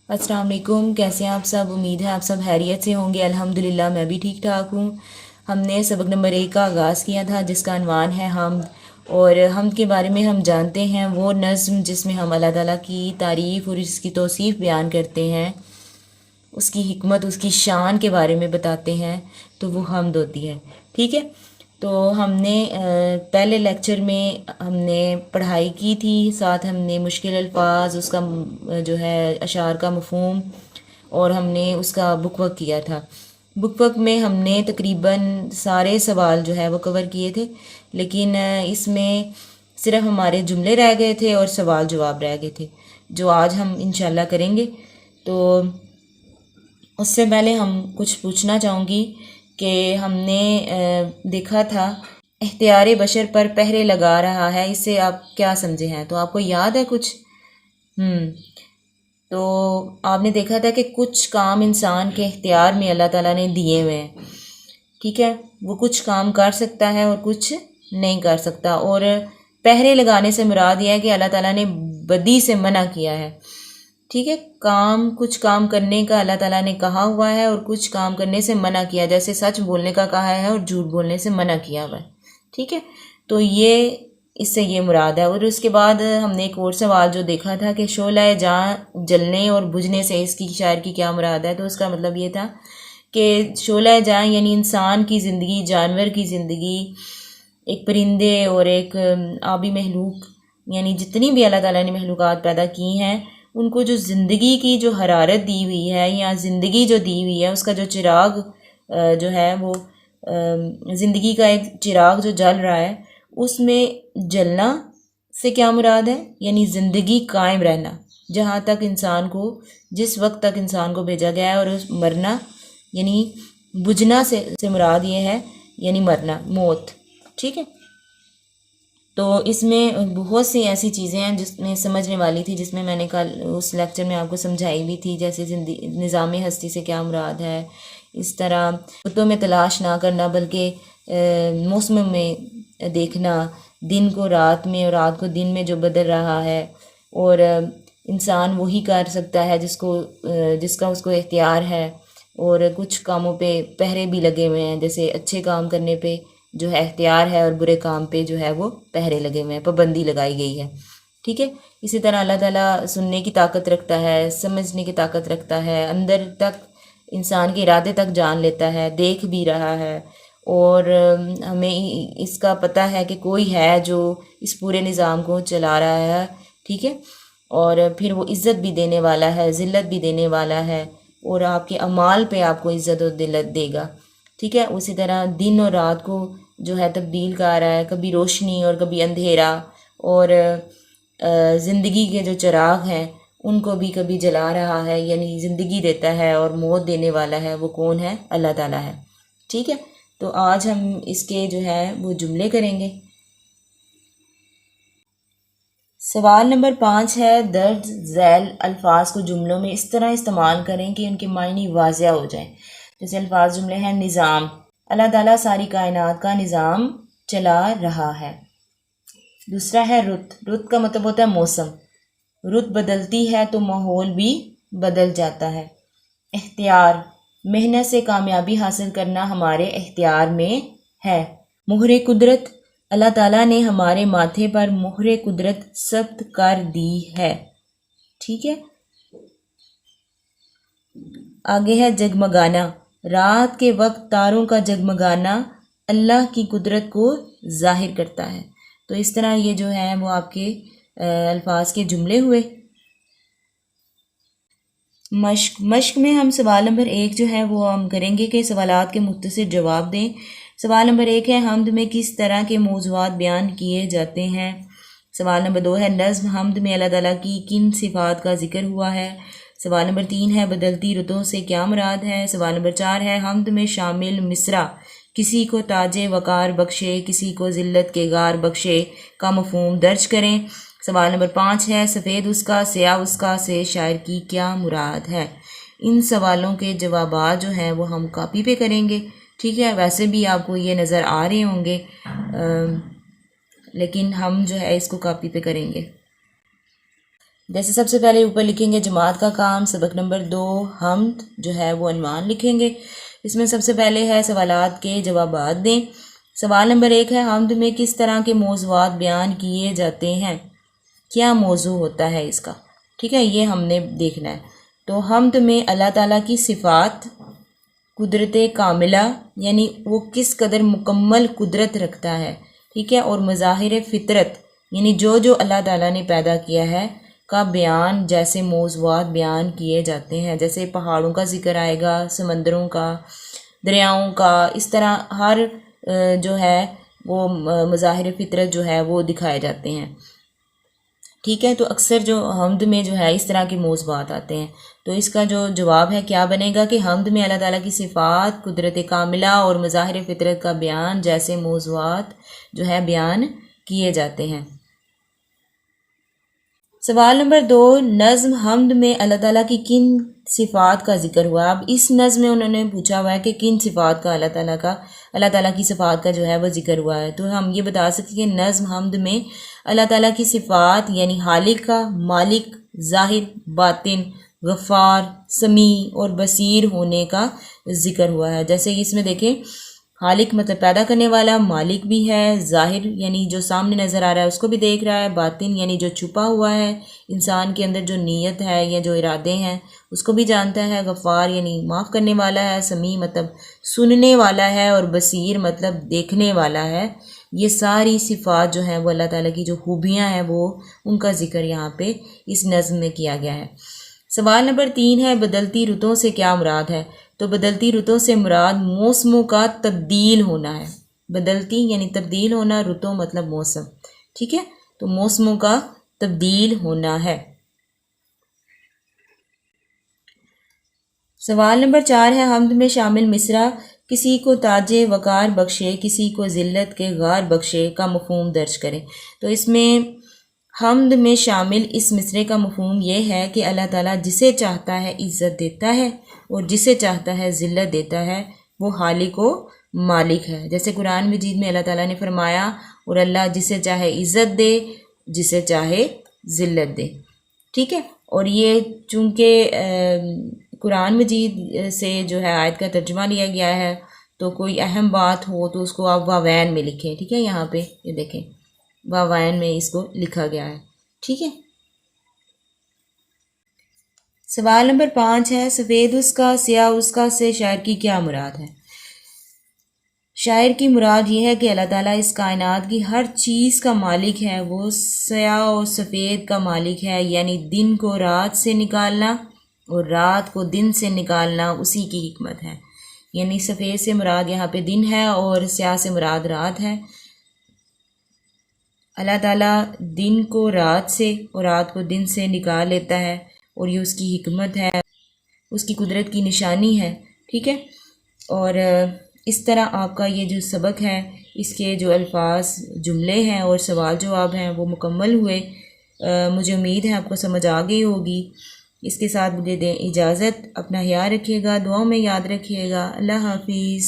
अस्सलाम वालेकुम। कैसे हैं आप सब? उम्मीद है आप सब खैरियत से होंगे। अल्हम्दुलिल्लाह मैं भी ठीक ठाक हूँ। हमने सबक नंबर 1 का आगाज़ किया था जिसका अनवान है हम्द। और हम्द के बारे में हम जानते हैं वो नज़्म जिसमें हम अल्लाह ताला की तारीफ़ और इसकी तौसीफ़ बयान करते हैं, उसकी हिकमत, उसकी शान के बारे में बताते हैं, तो वो हम्द होती है। ठीक है, तो हमने पहले लेक्चर में हमने पढ़ाई की थी, साथ हमने मुश्किल अल्फाज, उसका जो है अशार का मफ़हूम, और हमने उसका बुक वर्क किया था। बुक वर्क में हमने तकरीबन सारे सवाल जो है वो कवर किए थे, लेकिन इसमें सिर्फ हमारे जुमले रह गए थे और सवाल जवाब रह गए थे, जो आज हम इंशाल्लाह करेंगे। तो उससे पहले हम कुछ पूछना चाहूँगी कि हमने देखा था इख्तियार बशर पर पहरे लगा रहा है, इससे आप क्या समझे हैं? तो आपको याद है कुछ? तो आपने देखा था कि कुछ काम इंसान के इख्तियार में अल्लाह ताला ने दिए हुए हैं। ठीक है, वो कुछ काम कर सकता है और कुछ नहीं कर सकता। और पहरे लगाने से मुराद यह है कि अल्लाह ताला ने बदी से मना किया है। ठीक है, कुछ काम करने का अल्लाह ताला ने कहा हुआ है और कुछ काम करने से मना किया, जैसे सच बोलने का कहा है और झूठ बोलने से मना किया हुआ है। ठीक है, तो ये इससे ये मुराद है। और उसके बाद हमने एक और सवाल जो देखा था कि शोला जहाँ जलने और बुझने से इसकी शायर की क्या मुराद है, तो उसका मतलब ये था कि शोला जहाँ यानी इंसान की ज़िंदगी, जानवर की ज़िंदगी, एक परिंदे और एक आबी महलूक, यानी जितनी भी अल्लाह ताला ने महलूकात पैदा की हैं, उनको जो ज़िंदगी की जो हरारत दी हुई है या ज़िंदगी जो दी हुई है, उसका जो चिराग जो है वो ज़िंदगी का एक चिराग जो जल रहा है, उसमें जलना से क्या मुराद है? यानी ज़िंदगी कायम रहना, जहाँ तक इंसान को, जिस वक्त तक इंसान को भेजा गया है, और उस मरना यानी बुझना से मुराद ये है यानी मरना, मौत। ठीक है, तो इसमें बहुत सी ऐसी चीज़ें हैं जिसमें समझने वाली थी, जिसमें मैंने कल उस लेक्चर में आपको समझाई भी थी, जैसे निज़ाम हस्ती से क्या मुराद है। इस तरह रुतों में तलाश ना करना बल्कि मौसम में देखना, दिन को रात में और रात को दिन में जो बदल रहा है, और इंसान वही कर सकता है जिसका उसको इख्तियार है। और कुछ कामों पे पहरे भी लगे हुए हैं, जैसे अच्छे काम करने पे जो है इख्तियार है और बुरे काम पे जो है वो पहरे लगे हुए हैं, पाबंदी लगाई गई है। ठीक है, इसी तरह अल्लाह ताला सुनने की ताकत रखता है, समझने की ताकत रखता है, अंदर तक इंसान के इरादे तक जान लेता है, देख भी रहा है, और हमें इसका पता है कि कोई है जो इस पूरे निज़ाम को चला रहा है। ठीक है, और फिर वो इज़्ज़त भी देने वाला है, ज़िल्लत भी देने वाला है, और आपके अमाल पे आपको इज़्ज़त और ज़िल्लत देगा। ठीक है, उसी तरह दिन और रात को जो है तब्दील कर रहा है, कभी रोशनी और कभी अंधेरा, और ज़िंदगी के जो चिराग हैं उनको भी कभी जला रहा है, यानी ज़िंदगी देता है और मौत देने वाला है, वो कौन है? अल्लाह ताला है। ठीक है, तो आज हम इसके जो है वो जुमले करेंगे। सवाल नंबर 5 है, दर्ज झैल अल्फाज को जुमलों में इस तरह इस्तेमाल करें कि उनके मायने वाज़िया हो जाएं। जैसे अल्फाज जुमले हैं, निज़ाम, अल्लाह ताला सारी कायनात का निज़ाम चला रहा है। दूसरा है रुत का मतलब होता है मौसम, रुत बदलती है तो माहौल भी बदल जाता है। इख्तियार, मेहनत से कामयाबी हासिल करना हमारे इख्तियार में है। मुहरे कुदरत, अल्लाह ताला ने हमारे माथे पर मुहरे कुदरत सख्त कर दी है। ठीक है, आगे है जगमगाना, रात के वक्त तारों का जगमगाना अल्लाह की कुदरत को जाहिर करता है। तो इस तरह ये जो है वो आपके अल्फाज के जुमले हुए। मश्क में हम सवाल नंबर 1 जो है वो हम करेंगे कि सवालात के मुख्तसर जवाब दें। सवाल नंबर 1 है, हम्द में किस तरह के मौज़ूआत बयान किए जाते हैं। सवाल नंबर 2 है, नज़्म हम्द में अल्लाह ताला की किन सिफ़ात का जिक्र हुआ है। सवाल नंबर 3 है, बदलती रुतों से क्या मुराद है। सवाल नंबर 4 है, हम्द में शामिल मिसरा किसी को ताजे वकार बख्शे, किसी को ज़िल्लत के गार बख्शे का मफ़हूम दर्ज करें। सवाल नंबर 5 है, सफ़ेद उसका स्याह उसका से शायर की क्या मुराद है। इन सवालों के जवाबात जो हैं वो हम कॉपी पे करेंगे। ठीक है, वैसे भी आपको ये नज़र आ रहे होंगे, लेकिन हम जो है इसको कॉपी पे करेंगे। جیسے سب سے پہلے اوپر لکھیں گے جماعت کا کام، سبق نمبر 2 حمد جو ہے وہ عنوان لکھیں گے۔ اس میں سب سے پہلے ہے سوالات کے جوابات دیں۔ سوال نمبر 1 ہے حمد میں کس طرح کے موضوعات بیان کیے جاتے ہیں، کیا موضوع ہوتا ہے اس کا، ٹھیک ہے، یہ ہم نے دیکھنا ہے۔ تو حمد میں اللہ تعالیٰ کی صفات، قدرت کاملہ یعنی وہ کس قدر مکمل قدرت رکھتا ہے، ٹھیک ہے، اور مظاہر فطرت یعنی جو اللہ تعالیٰ نے پیدا کیا ہے کا بیان، جیسے موضوعات بیان کیے جاتے ہیں، جیسے پہاڑوں کا ذکر آئے گا، سمندروں کا، دریاؤں کا، اس طرح ہر جو ہے وہ مظاہر فطرت جو ہے وہ دکھائے جاتے ہیں، ٹھیک ہے۔ تو اکثر جو حمد میں جو ہے اس طرح کے موضوعات آتے ہیں۔ تو اس کا جو جواب ہے کیا بنے گا کہ حمد میں اللہ تعالیٰ کی صفات، قدرت کاملہ اور مظاہر فطرت کا بیان جیسے موضوعات جو ہے بیان کیے جاتے ہیں۔ سوال نمبر 2 نظم حمد میں اللہ تعالیٰ کی کن صفات کا ذکر ہوا؟ اب اس نظم میں انہوں نے پوچھا ہوا ہے کہ کن صفات کا اللہ تعالیٰ کی صفات کا جو ہے وہ ذکر ہوا ہے۔ تو ہم یہ بتا سکتے ہیں کہ نظم حمد میں اللہ تعالیٰ کی صفات یعنی خالق کا، مالک، ظاہر، باطن، غفار، سمیع اور بصیر ہونے کا ذکر ہوا ہے۔ جیسے اس میں دیکھیں خالق مطلب پیدا کرنے والا، مالک بھی ہے، ظاہر یعنی جو سامنے نظر آ رہا ہے اس کو بھی دیکھ رہا ہے، باطن یعنی جو چھپا ہوا ہے انسان کے اندر جو نیت ہے یا جو ارادے ہیں اس کو بھی جانتا ہے، غفار یعنی معاف کرنے والا ہے، سمیع مطلب سننے والا ہے، اور بصیر مطلب دیکھنے والا ہے۔ یہ ساری صفات جو ہیں وہ اللہ تعالیٰ کی جو خوبیاں ہیں وہ ان کا ذکر یہاں پہ اس نظم میں کیا گیا ہے۔ سوال نمبر 3 ہے بدلتی رتوں سے کیا مراد ہے؟ تو بدلتی رتوں سے مراد موسموں کا تبدیل ہونا ہے۔ بدلتی یعنی تبدیل ہونا، رتوں مطلب موسم، ٹھیک ہے، تو موسموں کا تبدیل ہونا ہے۔ سوال نمبر 4 ہے حمد میں شامل مصرع کسی کو تاج وقار بخشے، کسی کو ذلت کے غار بخشے کا مفہوم درج کریں۔ تو اس میں حمد میں شامل اس مصرعے کا مفہوم یہ ہے کہ اللہ تعالیٰ جسے چاہتا ہے عزت دیتا ہے اور جسے چاہتا ہے ذلت دیتا ہے، وہ خالق و مالک ہے۔ جیسے قرآن مجید میں اللہ تعالیٰ نے فرمایا اور اللہ جسے چاہے عزت دے، جسے چاہے ذلت دے، ٹھیک ہے۔ اور یہ چونکہ قرآن مجید سے جو ہے آیت کا ترجمہ لیا گیا ہے، تو کوئی اہم بات ہو تو اس کو آپ واوین میں لکھیں، ٹھیک ہے، یہاں پہ یہ دیکھیں واوین میں اس کو لکھا گیا ہے، ٹھیک ہے۔ سوال نمبر 5 ہے سفید اس کا سیاہ اس کا سے شاعر کی کیا مراد ہے؟ شاعر کی مراد یہ ہے کہ اللہ تعالیٰ اس کائنات کی ہر چیز کا مالک ہے، وہ سیاہ اور سفید کا مالک ہے، یعنی دن کو رات سے نکالنا اور رات کو دن سے نکالنا اسی کی حکمت ہے۔ یعنی سفید سے مراد یہاں پہ دن ہے اور سیاہ سے مراد رات ہے۔ اللہ تعالیٰ دن کو رات سے اور رات کو دن سے نکال لیتا ہے، اور یہ اس کی حکمت ہے، اس کی قدرت کی نشانی ہے، ٹھیک ہے۔ اور اس طرح آپ کا یہ جو سبق ہے اس کے جو الفاظ، جملے ہیں اور سوال جواب ہیں وہ مکمل ہوئے۔ مجھے امید ہے آپ کو سمجھ آ گئی ہوگی۔ اس کے ساتھ مجھے دیں اجازت، اپنا خیال رکھیے گا، دعاؤں میں یاد رکھیے گا۔ اللہ حافظ۔